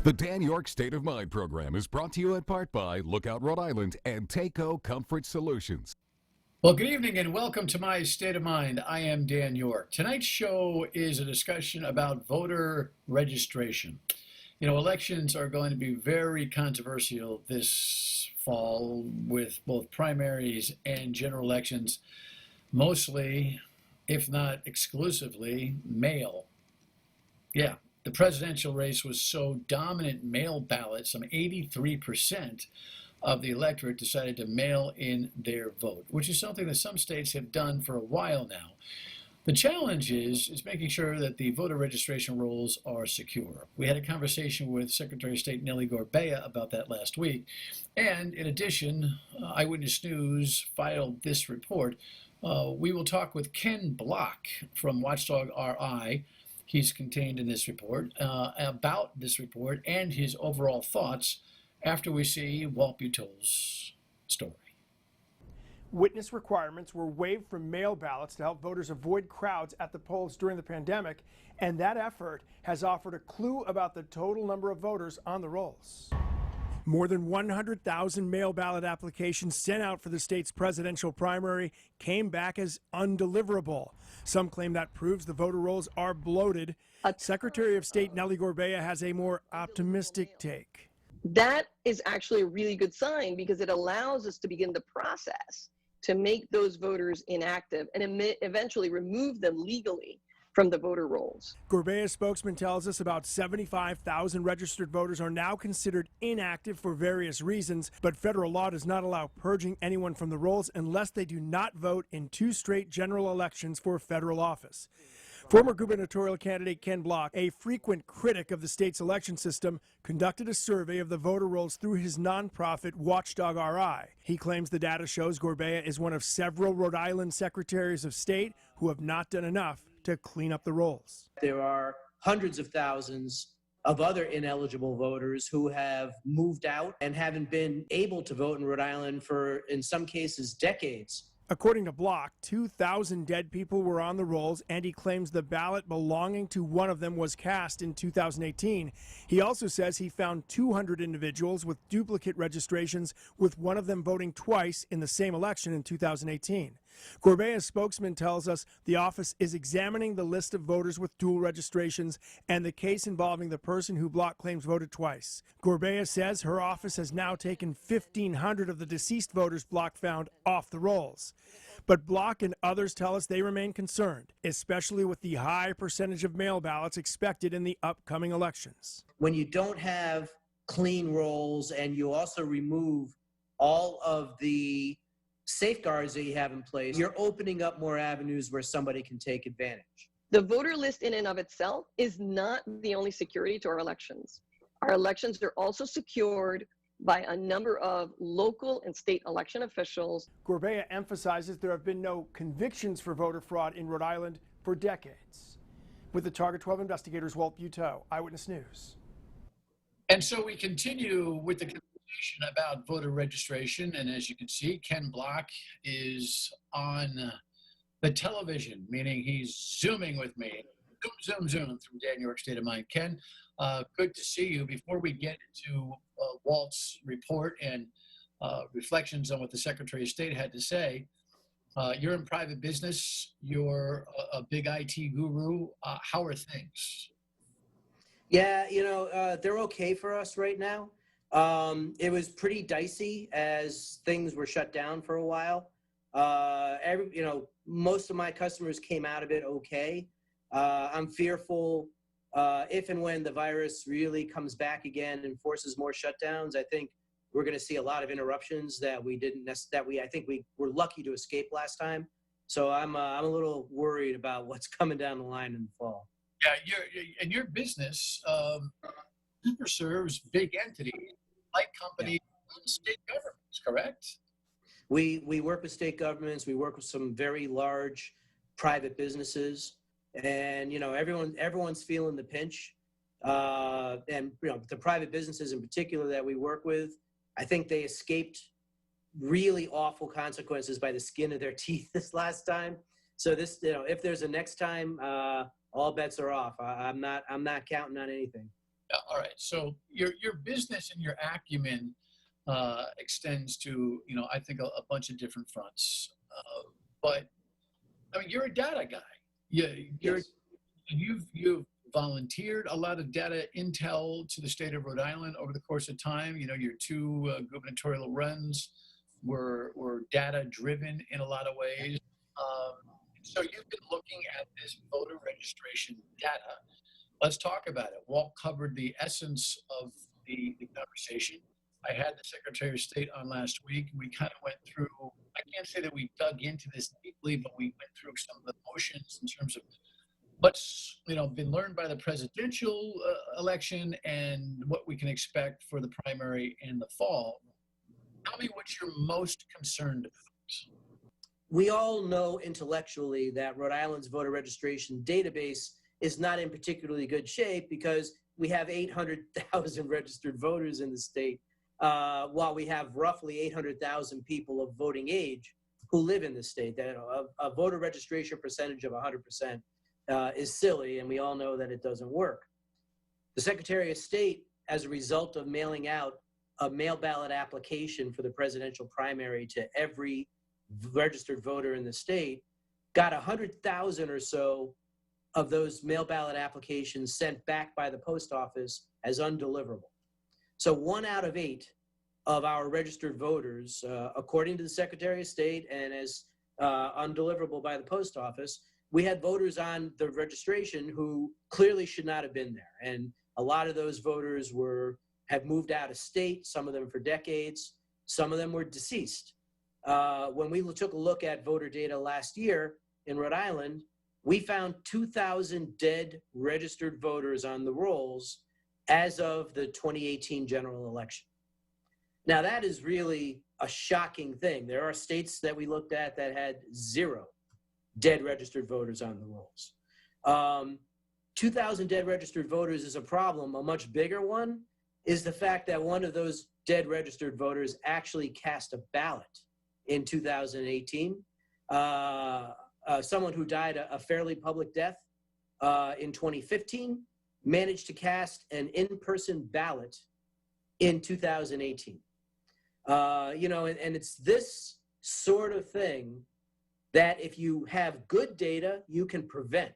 The Dan Yorke State of Mind program is brought to you in part by Lookout Rhode Island and Takeo Comfort Solutions. Well, good evening and welcome to my State of Mind. I am Dan Yorke. Tonight's show is a discussion about voter registration. You know, elections are going to be very controversial this fall with both primaries and general elections, mostly, if not exclusively, mail. Yeah, the presidential race was so dominant mail ballot, some 83% of the electorate decided to mail in their vote, which is something that some states have done for a while now. The challenge is making sure that the voter registration rolls are secure. We had a conversation with Secretary of State Nellie Gorbea about that last week. And in addition, Eyewitness News filed this report. We will talk with Ken Block from Watchdog RI. He's contained in this report, about this report and his overall thoughts after we see Walt Butow's story. Witness requirements were waived from mail ballots to help voters avoid crowds at the polls during the pandemic, and that effort has offered a clue about the total number of voters on the rolls. More than 100,000 mail ballot applications sent out for the state's presidential primary came back as undeliverable. Some claim that proves the voter rolls are bloated. Secretary of State Nellie Gorbea has a more optimistic take. That is actually a really good sign because it allows us to begin the process to make those voters inactive and eventually remove them legally from the voter rolls. Gorbea's spokesman tells us about 75,000 registered voters are now considered inactive for various reasons, but federal law does not allow purging anyone from the rolls unless they do not vote in 2 straight general elections for federal office. Former gubernatorial candidate Ken Block, a frequent critic of the state's election system, conducted a survey of the voter rolls through his nonprofit Watchdog RI. He claims the data shows Gorbea is one of several Rhode Island secretaries of state who have not done enough to clean up the rolls. There are hundreds of thousands of other ineligible voters who have moved out and haven't been able to vote in Rhode Island for, in some cases, decades. According to Block, 2,000 dead people were on the rolls, and he claims the ballot belonging to one of them was cast in 2018. He also says he found 200 individuals with duplicate registrations, with one of them voting twice in the same election in 2018. Gorbea's spokesman tells us the office is examining the list of voters with dual registrations and the case involving the person who Block claims voted twice. Gorbea says her office has now taken 1,500 of the deceased voters Block found off the rolls. But Block and others tell us they remain concerned, especially with the high percentage of mail ballots expected in the upcoming elections. When you don't have clean rolls and you also remove all of the safeguards that you have in place, you're opening up more avenues where somebody can take advantage. The voter list in and of itself is not the only security to our elections. Our elections are also secured by a number of local and state election officials. Gorbea emphasizes there have been no convictions for voter fraud in Rhode Island for decades. With the Target 12 investigators, Walt Butow, Eyewitness News. And so we continue with the conversation about voter registration. And as you can see, Ken Block is on the television, meaning he's Zooming with me. Zoom through Dan Yorke State of Mind. Ken, good to see you. Before we get into Walt's report and reflections on what the Secretary of State had to say, you're in private business. You're a big IT guru. How are things? Yeah, they're okay for us right now. It was pretty dicey as things were shut down for a while. Most of my customers came out of it okay. I'm fearful if and when the virus really comes back again and forces more shutdowns, I think we're going to see a lot of interruptions that I think we were lucky to escape last time. So I'm a little worried about what's coming down the line in the fall. Yeah, your business super serves big entities like companies and state governments, correct? We work with state governments. We work with some very large private businesses, and everyone's feeling the pinch. And the private businesses in particular that we work with, I think they escaped really awful consequences by the skin of their teeth this last time. So this, if there's a next time, all bets are off. I'm not counting on anything. All right. So your business and your acumen extends to, I think a bunch of different fronts. But I mean, you're a data guy. You're Yes. you've volunteered a lot of data intel to the state of Rhode Island over the course of time. Your two gubernatorial runs were data driven in a lot of ways. Um, so you've been looking at this voter registration data. Let's talk about it. Walt covered the essence of the conversation. I had the Secretary of State on last week. We kind of went through, I can't say that we dug into this deeply, but we went through some of the motions in terms of what's been learned by the presidential election and what we can expect for the primary in the fall. Tell me what you're most concerned about. We all know intellectually that Rhode Island's voter registration database is not in particularly good shape because we have 800,000 registered voters in the state, while we have roughly 800,000 people of voting age who live in the state. That a voter registration percentage of 100% is silly, and we all know that it doesn't work. The Secretary of State, as a result of mailing out a mail ballot application for the presidential primary to every registered voter in the state, got 100,000 or so of those mail ballot applications sent back by the post office as undeliverable. So 1 out of 8 of our registered voters, according to the Secretary of State and as undeliverable by the post office, we had voters on the registration who clearly should not have been there. And a lot of those voters have moved out of state, some of them for decades, some of them were deceased. When we took a look at voter data last year in Rhode Island, we found 2,000 dead registered voters on the rolls as of the 2018 general election. Now, that is really a shocking thing. There are states that we looked at that had 0 dead registered voters on the rolls. 2,000 dead registered voters is a problem. A much bigger one is the fact that one of those dead registered voters actually cast a ballot in 2018. Someone who died a fairly public death in 2015 managed to cast an in-person ballot in 2018. And it's this sort of thing that if you have good data, you can prevent,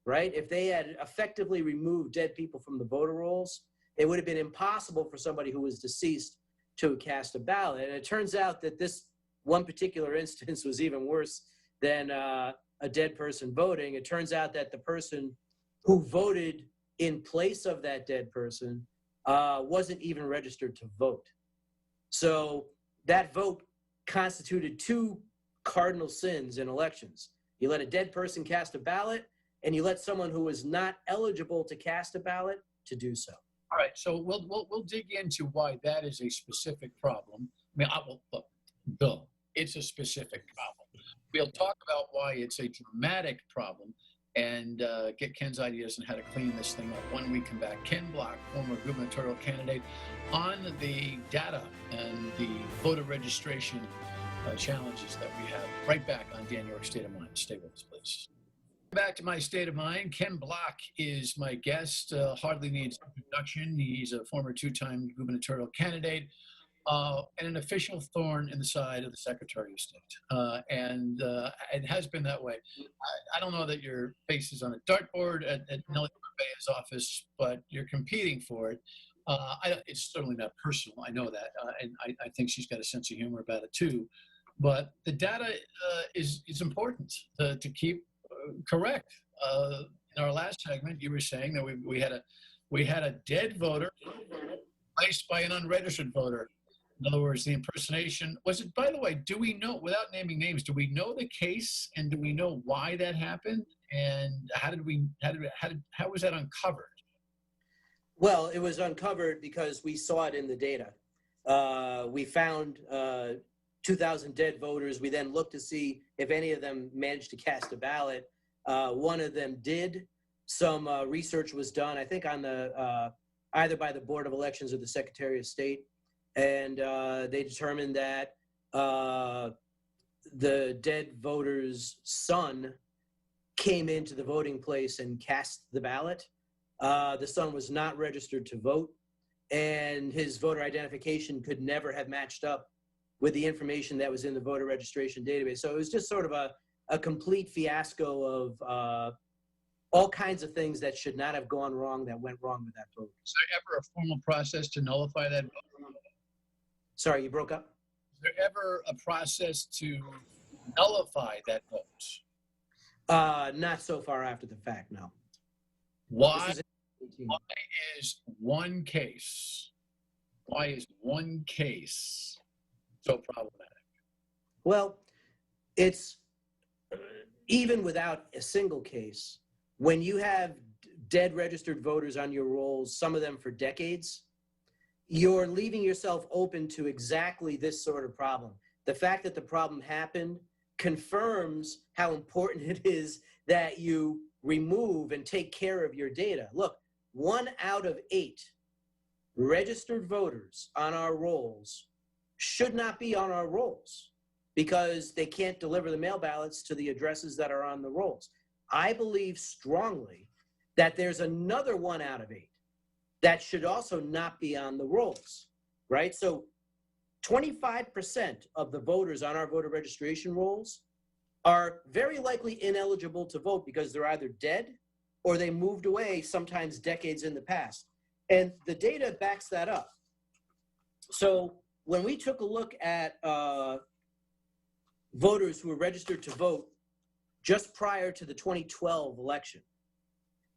right? If they had effectively removed dead people from the voter rolls, it would have been impossible for somebody who was deceased to cast a ballot. And it turns out that this one particular instance was even worse than a dead person voting. It turns out that the person who voted in place of that dead person wasn't even registered to vote. So that vote constituted 2 cardinal sins in elections. You let a dead person cast a ballot, and you let someone who is not eligible to cast a ballot to do so. All right, so we'll dig into why that is a specific problem. I mean, Bill, it's a specific problem. We'll talk about why it's a dramatic problem and get Ken's ideas on how to clean this thing up when we come back. Ken Block, former gubernatorial candidate, on the data and the voter registration challenges that we have. Right back on Dan Yorke State of Mind. Stay with us, please. Back to my state of mind. Ken Block is my guest. Hardly needs introduction. He's a former 2-time gubernatorial candidate and an official thorn in the side of the Secretary of State. And it has been that way. I don't know that your face is on a dartboard at Nellie Corbea's office, but you're competing for it. It's certainly not personal. I know that. And I think she's got a sense of humor about it too. But the data is important to keep correct. In our last segment, you were saying that we had a dead voter replaced by an unregistered voter. In other words, the impersonation was it. By the way, do we know, without naming names, do we know the case and do we know why that happened? And how was that uncovered? Well, it was uncovered because we saw it in the data. We found 2,000 dead voters. We then looked to see if any of them managed to cast a ballot. One of them did. Some research was done, I think, on the either by the Board of Elections or the Secretary of State, and they determined that the dead voter's son came into the voting place and cast the ballot. The son was not registered to vote, and his voter identification could never have matched up with the information that was in the voter registration database. So it was just sort of a complete fiasco of all kinds of things that should not have gone wrong that went wrong with that vote. Is there ever a formal process to nullify that vote? Sorry, you broke up? Is there ever a process to nullify that vote? Not so far after the fact, no. Why This is is one case so problematic? Well, it's even without a single case, when you have dead registered voters on your rolls, some of them for decades, you're leaving yourself open to exactly this sort of problem. The fact that the problem happened confirms how important it is that you remove and take care of your data. Look, 1 out of 8 registered voters on our rolls should not be on our rolls because they can't deliver the mail ballots to the addresses that are on the rolls. I believe strongly that there's another 1 out of 8 that should also not be on the rolls, right? So 25% of the voters on our voter registration rolls are very likely ineligible to vote because they're either dead or they moved away sometimes decades in the past. And the data backs that up. So when we took a look at voters who were registered to vote just prior to the 2012 election,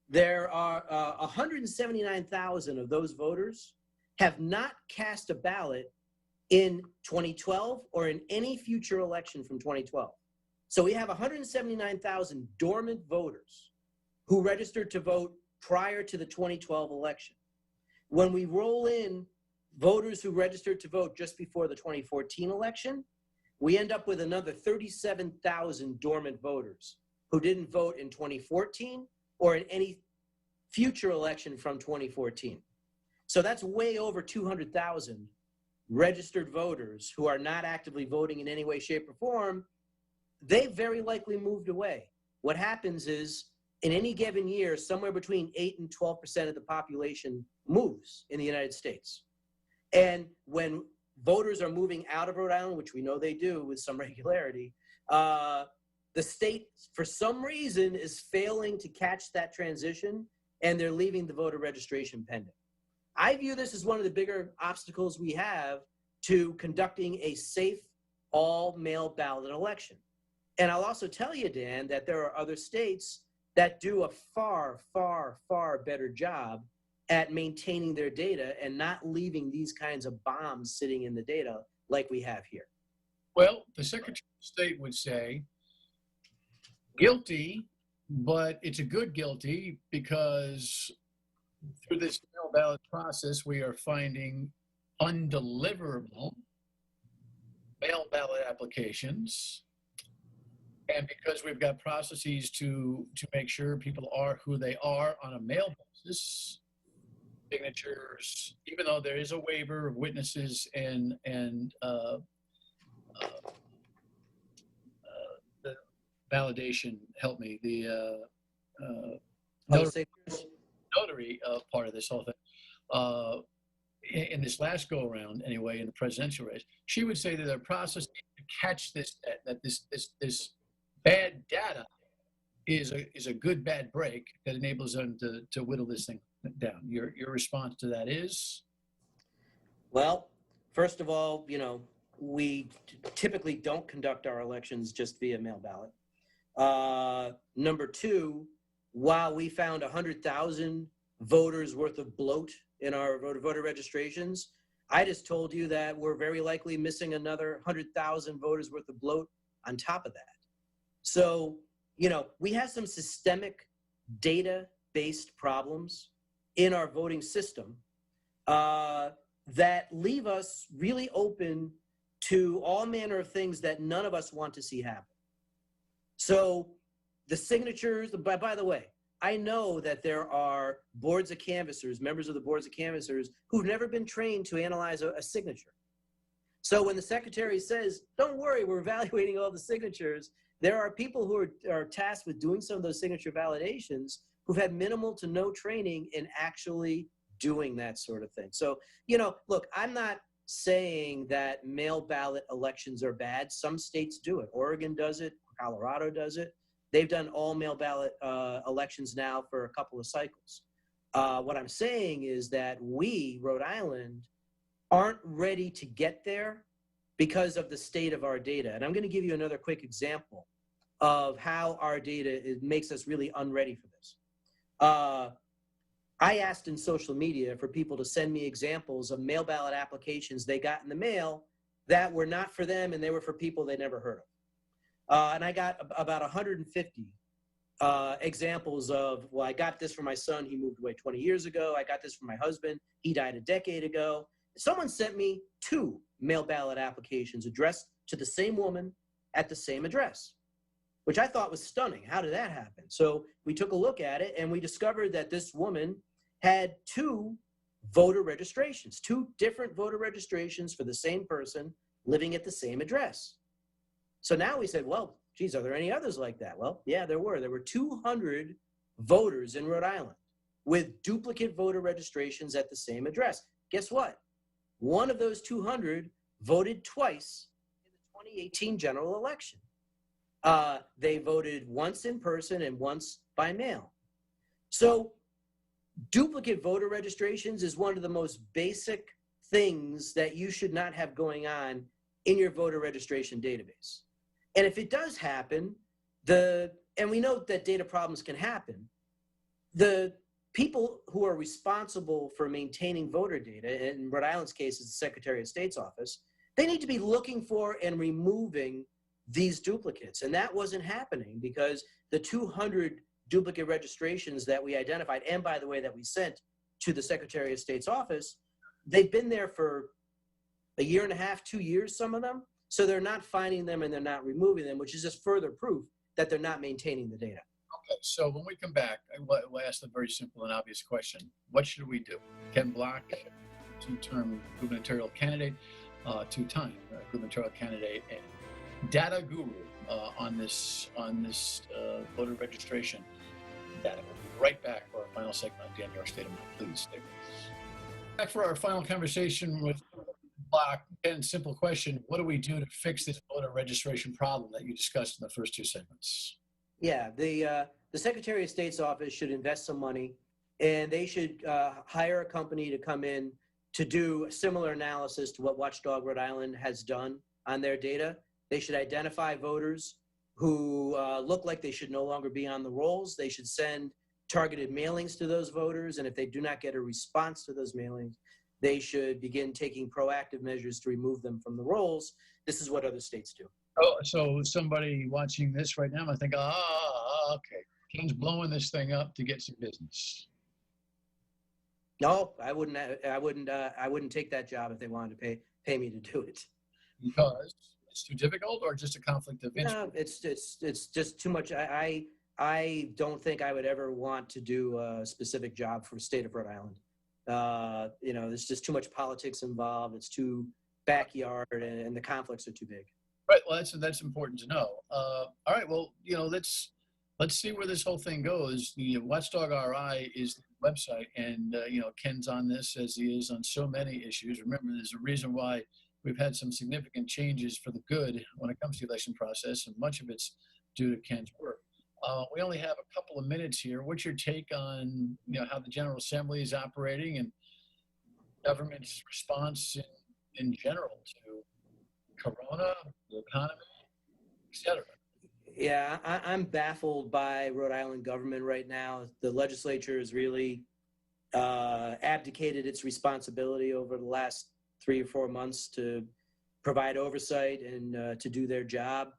there are 179,000 of those voters have not cast a ballot in 2012 or in any future election from 2012. So we have 179,000 dormant voters who registered to vote prior to the 2012 election. When we roll in voters who registered to vote just before the 2014 election, we end up with another 37,000 dormant voters who didn't vote in 2014 or in any future election from 2014. So that's way over 200,000 registered voters who are not actively voting in any way, shape, or form. They very likely moved away. What happens is, in any given year, somewhere between 8 and 12% of the population moves in the United States. And when voters are moving out of Rhode Island, which we know they do with some regularity, the state, for some reason, is failing to catch that transition, and they're leaving the voter registration pending. I view this as one of the bigger obstacles we have to conducting a safe, all-mail ballot election. And I'll also tell you, Dan, that there are other states that do a far, far, far better job at maintaining their data and not leaving these kinds of bombs sitting in the data like we have here. Well, the Secretary of State would say, guilty, but it's a good guilty because through this mail ballot process, we are finding undeliverable mail ballot applications. And because we've got processes to make sure people are who they are on a mail basis, signatures, even though there is a waiver of witnesses and the validation, help me, the notary part of this whole thing. In this last go around, anyway, in the presidential race, she would say that their process to catch this, that this bad data is a good bad break that enables them to whittle this thing down. Your response to that is? Well, first of all, you know, we typically don't conduct our elections just via mail ballot. Number two, while we found 100,000 voters worth of bloat in our voter registrations, I just told you that we're very likely missing another 100,000 voters worth of bloat on top of that. So, you know, we have some systemic data-based problems in our voting system that leave us really open to all manner of things that none of us want to see happen. So the signatures, by the way, I know that there are boards of canvassers, members of the boards of canvassers, who've never been trained to analyze a signature. So when the secretary says, don't worry, we're evaluating all the signatures, there are people who are tasked with doing some of those signature validations who've had minimal to no training in actually doing that sort of thing. So, look, I'm not saying that mail ballot elections are bad. Some states do it. Oregon does it. Colorado does it. They've done all mail ballot elections now for a couple of cycles. What I'm saying is that we, Rhode Island, aren't ready to get there because of the state of our data. And I'm going to give you another quick example of how our data makes us really unready for this. I asked in social media for people to send me examples of mail ballot applications they got in the mail that were not for them and they were for people they never heard of. And I got about 150 examples of, well, I got this for my son. He moved away 20 years ago. I got this for my husband. He died a decade ago. Someone sent me 2 mail ballot applications addressed to the same woman at the same address, which I thought was stunning. How did that happen? So we took a look at it and we discovered that this woman had 2 voter registrations, 2 different voter registrations for the same person living at the same address. So now we said, well, geez, are there any others like that? Well, yeah, there were. There were 200 voters in Rhode Island with duplicate voter registrations at the same address. Guess what? One of those 200 voted twice in the 2018 general election. They voted once in person and once by mail. So duplicate voter registrations is one of the most basic things that you should not have going on in your voter registration database. And if it does happen, and we know that data problems can happen, the people who are responsible for maintaining voter data, in Rhode Island's case is the Secretary of State's office, they need to be looking for and removing these duplicates. And that wasn't happening because the 200 duplicate registrations that we identified, and by the way, that we sent to the Secretary of State's office, they've been there for a year and a half, 2 years, some of them. So they're not finding them and they're not removing them, which is just further proof that they're not maintaining the data. Okay, so when we come back, we'll ask a very simple and obvious question. What should we do? Ken Block, 2-term gubernatorial candidate, 2-time gubernatorial candidate, and data guru on this voter registration data. We'll be right back for our final segment on Dan Yorke State of Mind. Please stay with us. Back for our final conversation with Block. Again, simple question. What do we do to fix this voter registration problem that you discussed in the first 2 segments? Yeah, the Secretary of State's office should invest some money, and they should hire a company to come in to do a similar analysis to what Watchdog Rhode Island has done on their data. They should identify voters who look like they should no longer be on the rolls. They should send targeted mailings to those voters, and if they do not get a response to those mailings, they should begin taking proactive measures to remove them from the rolls. This is what other states do. Oh, so somebody watching this right now might think, okay, Ken's blowing this thing up to get some business. No, I wouldn't take that job if they wanted to pay me to do it. Because it's too difficult, or just a conflict of interest? No, it's just too much. I don't think I would ever want to do a specific job for the state of Rhode Island. There's just too much politics involved. It's too backyard, and the conflicts are too big. Right. Well, that's important to know. All right. Well, let's see where this whole thing goes. The Watchdog RI is the website, and Ken's on this as he is on so many issues. Remember, there's a reason why we've had some significant changes for the good when it comes to the election process, and much of it's due to Ken's work. We only have a couple of minutes here. What's your take on how the General Assembly is operating and government's response in general to Corona, the economy, etc.? Yeah, I'm baffled by Rhode Island government right now. The legislature has really abdicated its responsibility over the last 3 or 4 months to provide oversight and to do their job.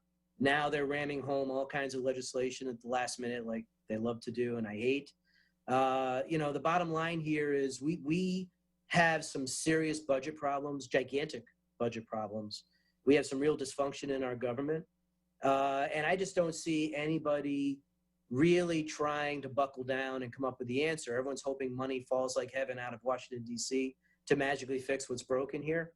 Now they're ramming home all kinds of legislation at the last minute, like they love to do, and I hate. The bottom line here is we have some serious budget problems, gigantic budget problems. We have some real dysfunction in our government. And I just don't see anybody really trying to buckle down and come up with the answer. Everyone's hoping money falls like heaven out of Washington, D.C. to magically fix what's broken here,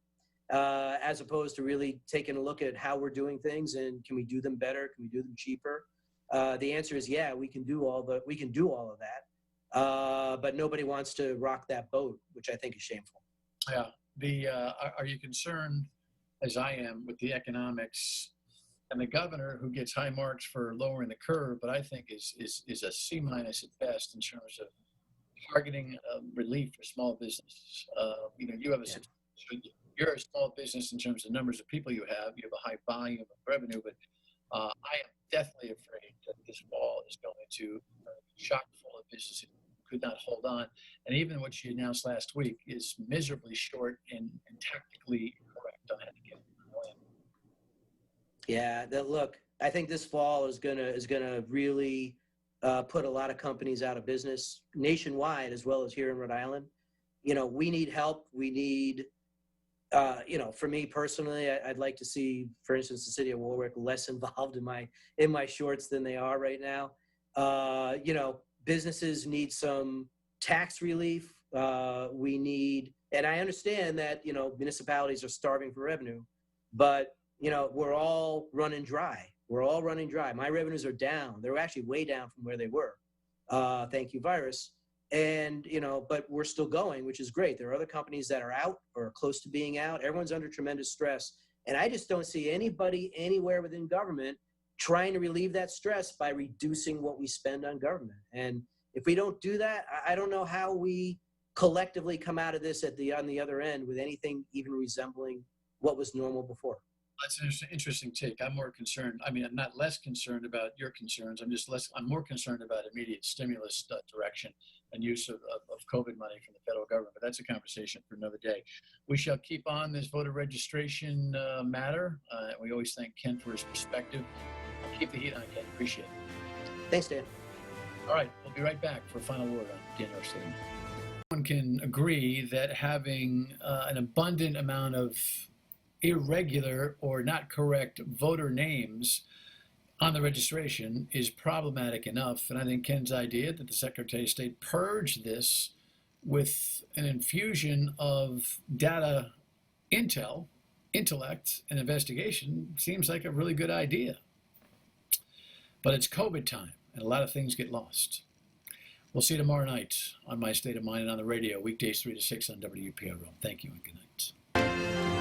as opposed to really taking a look at how we're doing things and can we do them better? Can we do them cheaper? The answer is, yeah, we can do all of that. but nobody wants to rock that boat, which I think is shameful. Yeah. Are you concerned, as I am, with the economics and the governor, who gets high marks for lowering the curve, but I think is a C- at best in terms of targeting relief for small businesses? You have you're a small business in terms of numbers of people you have. You have a high volume of revenue, but I am definitely afraid that this fall is going to chock full of businesses who could not hold on. And even what she announced last week is miserably short and tactically incorrect on how to get it. Yeah, look, I think this fall is gonna really put a lot of companies out of business nationwide, as well as here in Rhode Island. We need help. We need, for me personally, I'd like to see, for instance, the city of Warwick less involved in my shorts than they are right now. Businesses need some tax relief. We need, and I understand that municipalities are starving for revenue, but we're all running dry. We're all running dry. My revenues are down. They're actually way down from where they were. Thank you, virus. And, but we're still going, which is great. There are other companies that are out or close to being out. Everyone's under tremendous stress. And I just don't see anybody anywhere within government trying to relieve that stress by reducing what we spend on government. And if we don't do that, I don't know how we collectively come out of this on the other end with anything even resembling what was normal before. That's an interesting take. I'm more concerned. I mean, I'm not less concerned about your concerns. I'm more concerned about immediate stimulus direction and use of COVID money from the federal government. But that's a conversation for another day. We shall keep on this voter registration matter. We always thank Ken for his perspective. Keep the heat on, Ken. Appreciate it. Thanks, Dan. All right. We'll be right back for a final word on Dan Yorke's statement. One can agree that having an abundant amount of irregular or not correct voter names on the registration is problematic enough. And I think Ken's idea that the Secretary of State purge this with an infusion of data intellect, and investigation seems like a really good idea. But it's COVID time, and a lot of things get lost. We'll see you tomorrow night on My State of Mind and on the radio, weekdays 3 to 6 on WPRO. Thank you and good night.